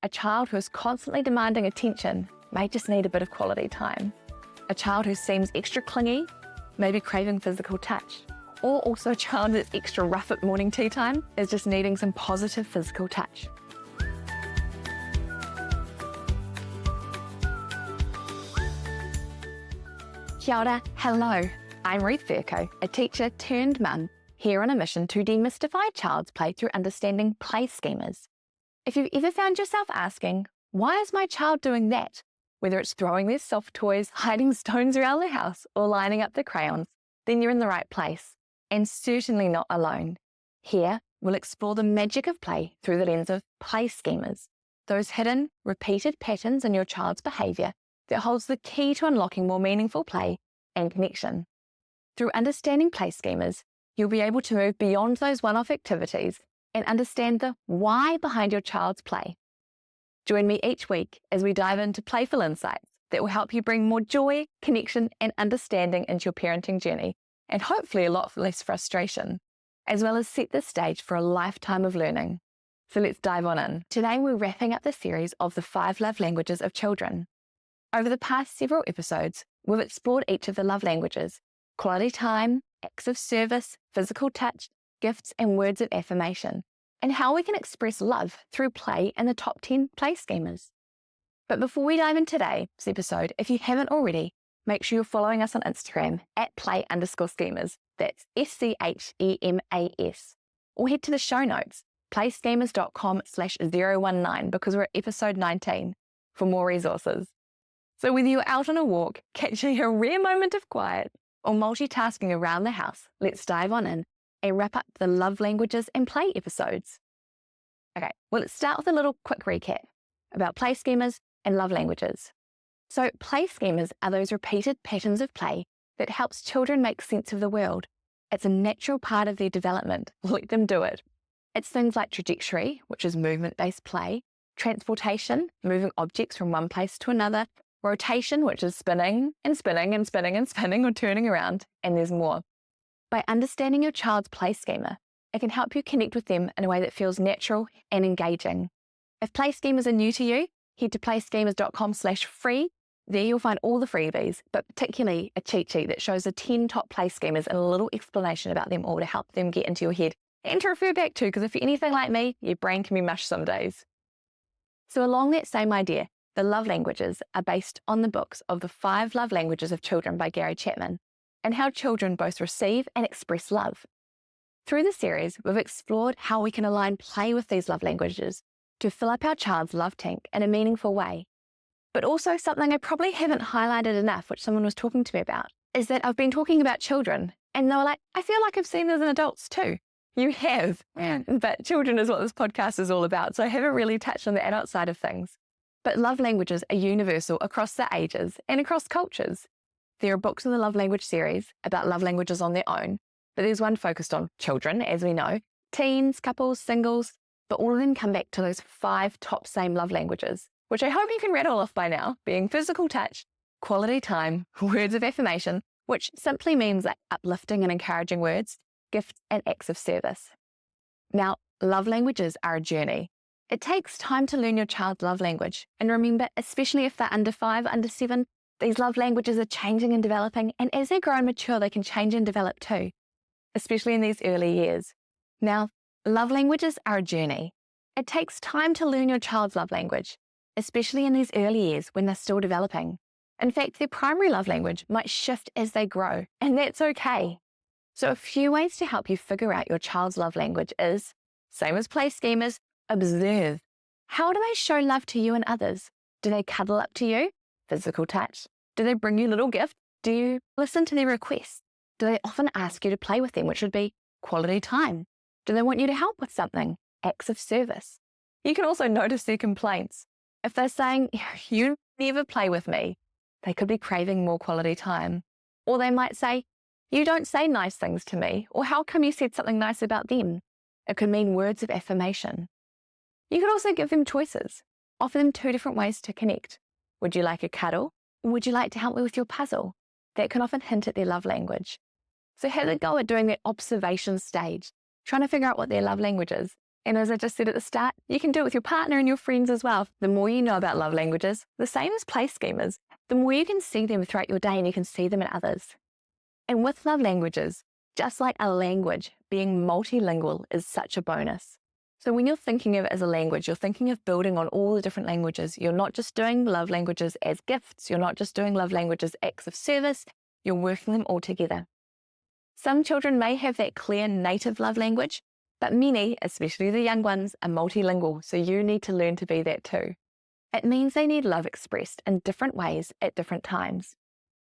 A child who is constantly demanding attention may just need a bit of quality time. A child who seems extra clingy may be craving physical touch. Or also a child that's extra rough at morning tea time is just needing some positive physical touch. Kia ora, hello. I'm Ruth Verco, a teacher turned mum, here on a mission to demystify child's play through understanding play schemas. If you've ever found yourself asking, why is my child doing that? Whether it's throwing their soft toys, hiding stones around the house, or lining up the crayons, then you're in the right place, and certainly not alone. Here, we'll explore the magic of play through the lens of play schemas, those hidden, repeated patterns in your child's behaviour that holds the key to unlocking more meaningful play and connection. Through understanding play schemas, you'll be able to move beyond those one-off activities and understand the why behind your child's play. Join me each week as we dive into playful insights that will help you bring more joy, connection, and understanding into your parenting journey, and hopefully a lot less frustration, as well as set the stage for a lifetime of learning. So let's dive on in. Today we're wrapping up the series of the 5 love languages of children. Over the past several episodes, we've explored each of the love languages: quality time, acts of service, physical touch, gifts, and words of affirmation, and how we can express love through play in the top 10 play schemas. But before we dive into today's episode, if you haven't already, make sure you're following us on Instagram at play_schemas, that's SCHEMAS, or head to the show notes, playschemas.com/019, because we're at episode 19 for more resources. So whether you're out on a walk, catching a rare moment of quiet, or multitasking around the house, let's dive on in and wrap up the love languages and play episodes. Okay, well, let's start with a little quick recap about play schemas and love languages. So play schemas are those repeated patterns of play that helps children make sense of the world. It's a natural part of their development. Let them do it. It's things like trajectory, which is movement-based play, transportation, moving objects from one place to another, rotation, which is spinning and spinning and spinning and spinning or turning around, and there's more. By understanding your child's play schema, it can help you connect with them in a way that feels natural and engaging. If play schemas are new to you, head to playschemas.com/free. There you'll find all the freebies, but particularly a cheat sheet that shows the 10 top play schemas and a little explanation about them all to help them get into your head and to refer back to, because if you're anything like me, your brain can be mush some days. So along that same idea, the love languages are based on the books of the 5 love languages of children by Gary Chapman, and how children both receive and express love. Through the series, we've explored how we can align play with these love languages to fill up our child's love tank in a meaningful way. But also something I probably haven't highlighted enough, which someone was talking to me about, is that I've been talking about children, and they were like, I feel like I've seen this in adults too. You have, but children is what this podcast is all about, so I haven't really touched on the adult side of things. But love languages are universal across the ages and across cultures. There are books in the Love Language series about love languages on their own, but there's one focused on children, as we know, teens, couples, singles, but all of them come back to those 5 top same love languages, which I hope you can rattle off by now, being physical touch, quality time, words of affirmation, which simply means like uplifting and encouraging words, gifts, and acts of service. Now, love languages are a journey. It takes time to learn your child's love language, and remember, especially if they're under 5, under 7, these love languages are changing and developing, and as they grow and mature, they can change and develop too, especially in these early years. Now, love languages are a journey. It takes time to learn your child's love language, especially in these early years when they're still developing. In fact, their primary love language might shift as they grow, and that's okay. So a few ways to help you figure out your child's love language is, same as play schemas, observe. How do they show love to you and others? Do they cuddle up to you? Physical touch. Do they bring you little gifts? Do you listen to their requests? Do they often ask you to play with them, which would be quality time? Do they want you to help with something? Acts of service. You can also notice their complaints. If they're saying, you never play with me, they could be craving more quality time. Or they might say, you don't say nice things to me, or how come you said something nice about them? It could mean words of affirmation. You could also give them choices. Offer them 2 different ways to connect. Would you like a cuddle? Or would you like to help me with your puzzle? That can often hint at their love language. So have a go at doing that observation stage, trying to figure out what their love language is, And as I just said at the start, you can do it with your partner and your friends as well. The more you know about love languages, the same as play schemas, the more you can see them throughout your day and you can see them in others. And with love languages, just like a language, being multilingual is such a bonus. So when you're thinking of it as a language, you're thinking of building on all the different languages. You're not just doing love languages as gifts. You're not just doing love languages acts of service. You're working them all together. Some children may have that clear native love language, but many, especially the young ones, are multilingual, so you need to learn to be that too. It means they need love expressed in different ways at different times.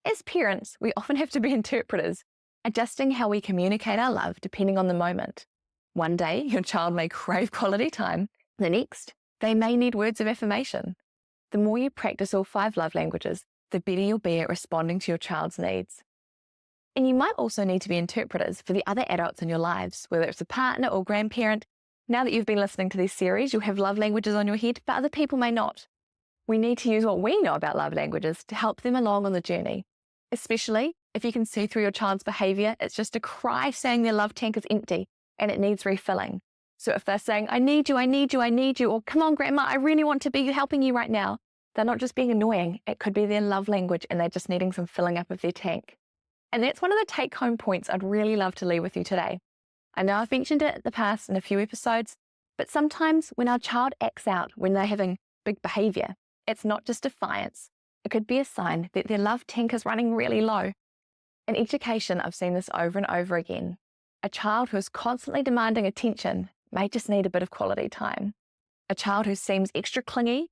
As parents, we often have to be interpreters, adjusting how we communicate our love depending on the moment. One day, your child may crave quality time. The next, they may need words of affirmation. The more you practice all 5 love languages, the better you'll be at responding to your child's needs. And you might also need to be interpreters for the other adults in your lives, whether it's a partner or grandparent. Now that you've been listening to this series, you'll have love languages on your head, but other people may not. We need to use what we know about love languages to help them along on the journey, especially if you can see through your child's behaviour. It's just a cry saying their love tank is empty and it needs refilling. So if they're saying, I need you, I need you, I need you, or come on, Grandma, I really want to be helping you right now, they're not just being annoying. It could be their love language and they're just needing some filling up of their tank. And that's one of the take-home points I'd really love to leave with you today. I know I've mentioned it in the past in a few episodes, but sometimes when our child acts out, when they're having big behaviour, it's not just defiance. It could be a sign that their love tank is running really low. In education, I've seen this over and over again. A child who is constantly demanding attention may just need a bit of quality time. A child who seems extra clingy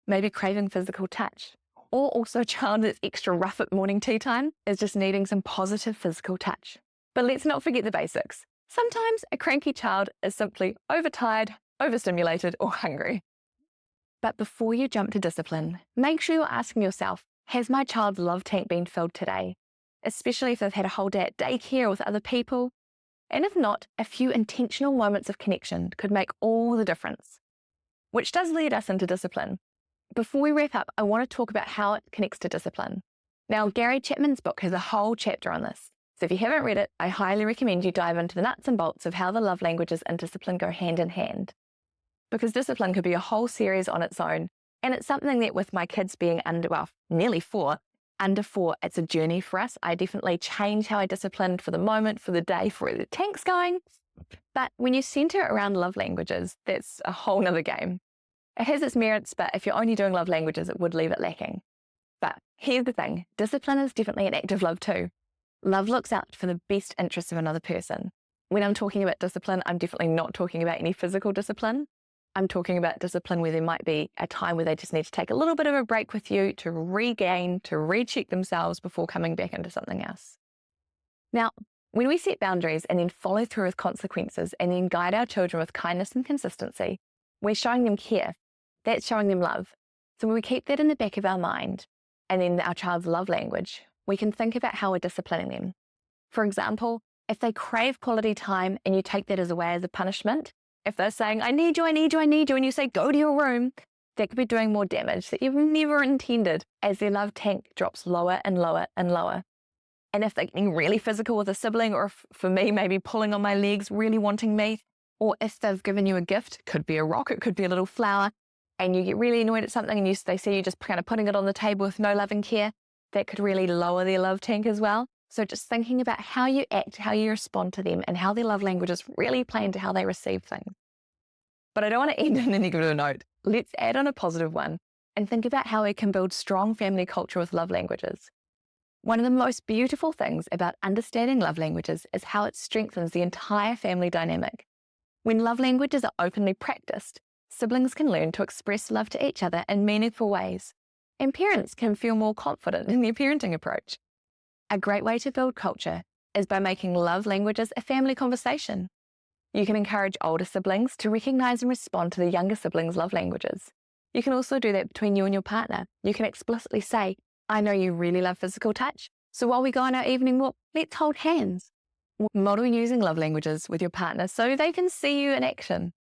may be craving physical touch. Or also a child that's extra rough at morning tea time is just needing some positive physical touch. But let's not forget the basics. Sometimes a cranky child is simply overtired, overstimulated, or hungry. But before you jump to discipline, make sure you're asking yourself, has my child's love tank been filled today? Especially if they've had a whole day at daycare with other people. And if not, a few intentional moments of connection could make all the difference. Which does lead us into discipline. Before we wrap up, I want to talk about how it connects to discipline. Now, Gary Chapman's book has a whole chapter on this. So if you haven't read it, I highly recommend you dive into the nuts and bolts of how the love languages and discipline go hand in hand. Because discipline could be a whole series on its own. And it's something that with my kids being nearly 4, under 4, it's a journey for us. I definitely change how I disciplined for the moment, for the day, for where the tank's going. But when you center it around love languages, that's a whole nother game. It has its merits, but if you're only doing love languages, it would leave it lacking. But here's the thing, discipline is definitely an act of love too. Love looks out for the best interests of another person. When I'm talking about discipline, I'm definitely not talking about any physical discipline. I'm talking about discipline where there might be a time where they just need to take a little bit of a break with you to regain, to recheck themselves before coming back into something else. Now, when we set boundaries and then follow through with consequences and then guide our children with kindness and consistency, we're showing them care. That's showing them love. So when we keep that in the back of our mind and then our child's love language, we can think about how we're disciplining them. For example, if they crave quality time and you take that as a way as a punishment, if they're saying, I need you, I need you, I need you, and you say, go to your room, that could be doing more damage that you've never intended as their love tank drops lower and lower and lower. And if they're getting really physical with a sibling, or if, for me, maybe pulling on my legs, really wanting me, or if they've given you a gift, could be a rock, it could be a little flower, and you get really annoyed at something and they see you just kind of putting it on the table with no love and care, that could really lower their love tank as well. So just thinking about how you act, how you respond to them, and how their love languages really play into how they receive things. But I don't want to end on a negative note. Let's add on a positive one and think about how we can build strong family culture with love languages. One of the most beautiful things about understanding love languages is how it strengthens the entire family dynamic. When love languages are openly practiced, siblings can learn to express love to each other in meaningful ways, and parents can feel more confident in their parenting approach. A great way to build culture is by making love languages a family conversation. You can encourage older siblings to recognize and respond to the younger siblings' love languages. You can also do that between you and your partner. You can explicitly say, I know you really love physical touch, so while we go on our evening walk, let's hold hands. Model using love languages with your partner so they can see you in action.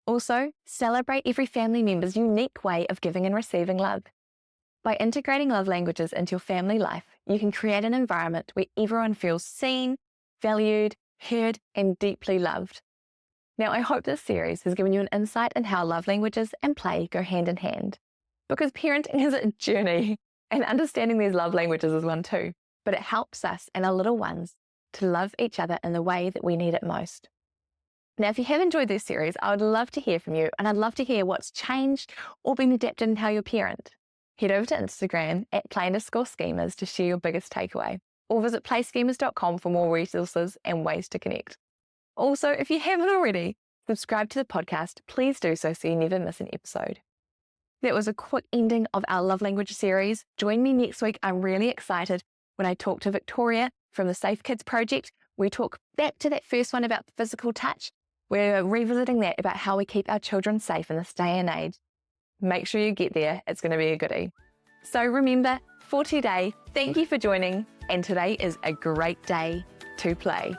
Also, celebrate every family member's unique way of giving and receiving love. By integrating love languages into your family life, you can create an environment where everyone feels seen, valued, heard, and deeply loved. Now, I hope this series has given you an insight in how love languages and play go hand in hand. Because parenting is a journey, and understanding these love languages is one too. But it helps us and our little ones to love each other in the way that we need it most. Now, if you have enjoyed this series, I would love to hear from you, and I'd love to hear what's changed or been adapted in how you parent. Head over to Instagram at play_schemas to share your biggest takeaway, or visit playschemas.com for more resources and ways to connect. Also, if you haven't already, subscribe to the podcast. Please do so you never miss an episode. That was a quick ending of our love language series. Join me next week. I'm really excited when I talk to Victoria from the Safe Kids Project. We talk back to that first one about physical touch. We're revisiting that about how we keep our children safe in this day and age. Make sure you get there. It's going to be a goodie. So remember, for today, thank you for joining, and today is a great day to play.